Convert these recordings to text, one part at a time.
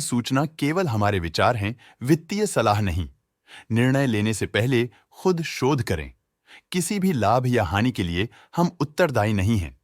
सूचना केवल हमारे विचार हैं, वित्तीय सलाह नहीं। निर्णय लेने से पहले खुद शोध करें। किसी भी लाभ या हानि के लिए हम उत्तरदायी नहीं हैं।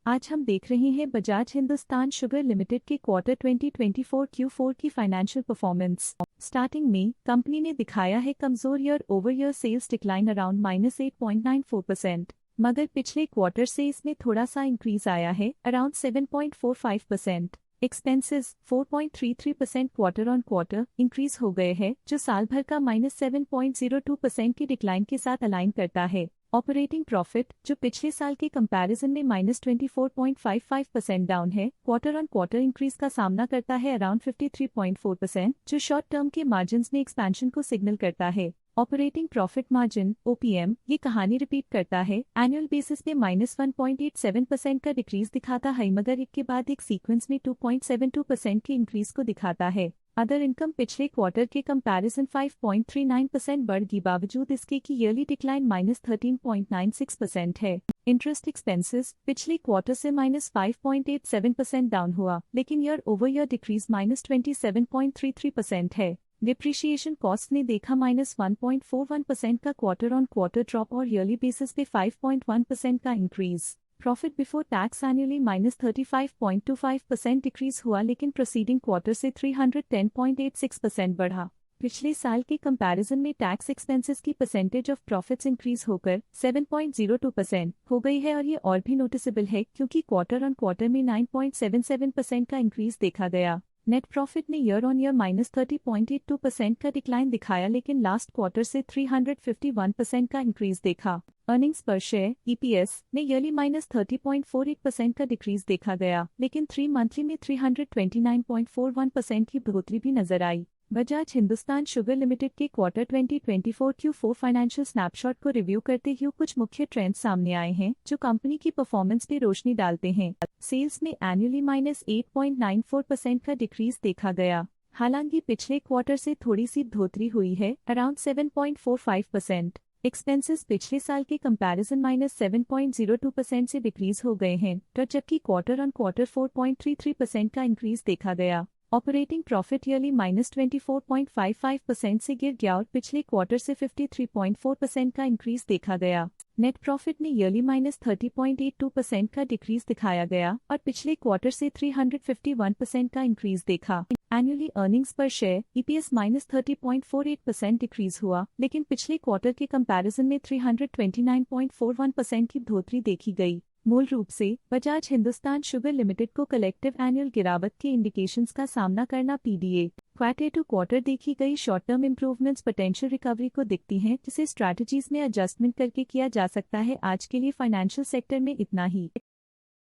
आज हम देख रहे हैं बजाज हिंदुस्तान शुगर लिमिटेड के क्वार्टर 2024 Q4 की फाइनेंशियल परफॉर्मेंस। स्टार्टिंग में कंपनी ने दिखाया है कमजोर year over year sales decline around -8.94%, मगर पिछले क्वार्टर से इसमें थोड़ा सा इंक्रीज आया है around 7.45%। Expenses 4.33% quarter on quarter increase हो गए हैं, जो साल भर का -7.02% की डिक्लाइन के साथ अलाइन करता है। ऑपरेटिंग प्रॉफिट, जो पिछले साल के कंपैरिजन में -24.55% डाउन है, क्वार्टर ऑन क्वार्टर इंक्रीज का सामना करता है अराउंड 53.4%, जो शॉर्ट टर्म के मार्जिन्स में एक्सपेंशन को सिग्नल करता है। ऑपरेटिंग प्रॉफिट मार्जिन OPM ये कहानी रिपीट करता है। एनुअल बेसिस पे -1.87% का डिक्रीज दिखाता है, मगर एक के बाद एक सीक्वेंस में 2.72% की इंक्रीज को दिखाता है। अदर इनकम पिछले क्वार्टर के कंपैरिजन 5.39% बढ़ गई, बावजूद इसके की ईयरली डिक्लाइन -13.96% है। इंटरेस्ट एक्सपेंसेस पिछले क्वार्टर से -5.87% डाउन हुआ, लेकिन ईयर ओवर ईयर डिक्रीज -27.33% है। डिप्रिशिएशन कॉस्ट ने देखा -1.41% का क्वार्टर ऑन क्वार्टर ड्रॉप और ईयरली बेसिस पे 5.1% का increase. Profit before tax annually -35.25% decrease हुआ, लेकिन प्रोसीडिंग क्वार्टर से 310.86% बढ़ा। पिछले साल के कंपैरिजन में टैक्स एक्सपेंसेस की परसेंटेज ऑफ प्रॉफिट्स इंक्रीज होकर 7.02% हो गई है, और ये और भी नोटिसेबल है क्योंकि क्वार्टर ऑन क्वार्टर में 9.77% का इंक्रीज देखा गया। नेट प्रॉफिट ने ईयर ऑन ईयर -30.82% का डिक्लाइन दिखाया, लेकिन लास्ट क्वार्टर से 351% का इंक्रीज देखा। अर्निंग्स पर शेयर EPS ने ईयरली -30.48% का डिक्रीज देखा गया, लेकिन 3 मंथली में 329.41% की बढ़ोतरी भी नजर आई। बजाज हिंदुस्तान शुगर लिमिटेड के क्वार्टर 2024 Q4 फाइनेंशियल स्नैपशॉट को रिव्यू करते हुए कुछ मुख्य ट्रेंड्स सामने आए हैं, जो कंपनी की परफॉर्मेंस पे रोशनी डालते हैं। सेल्स में एनुअली -8.94% का डिक्रीज देखा गया। हालांकि पिछले क्वार्टर से थोड़ी सी बढ़ोतरी हुई है अराउंड 7.45%। एक्सपेंसेस पिछले साल के कंपैरिजन -7.02% से डिक्रीज हो गए हैं, तो जबकि क्वार्टर ऑन क्वार्टर 4.33% का इंक्रीज देखा गया। ऑपरेटिंग प्रॉफिट ईयरली -24.55% से गिर गया और पिछले क्वार्टर से 53.4% का इंक्रीज देखा गया। नेट प्रॉफिट ने ईयरली -30.82% का डिक्रीज दिखाया गया और पिछले क्वार्टर से 351% का इंक्रीज देखा। एनुअली अर्निंग्स पर शेयर EPS -30.48% डिक्रीज हुआ, लेकिन पिछले क्वार्टर के कंपैरिजन में 329.41% की बढ़ोतरी देखी गई। मूल रूप से बजाज हिंदुस्तान शुगर लिमिटेड को कलेक्टिव एनुअल गिरावट के इंडिकेशंस का सामना करना PDA क्वार्टर टू क्वार्टर देखी गई short term improvements potential recovery को दिखती हैं, जिसे स्ट्रैटेजीज में एडजस्टमेंट करके किया जा सकता है। आज के लिए फाइनेंशियल सेक्टर में इतना ही।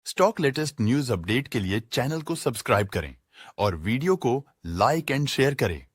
स्टॉक लेटेस्ट न्यूज अपडेट के लिए चैनल को सब्सक्राइब करें और वीडियो को लाइक एंड शेयर करें।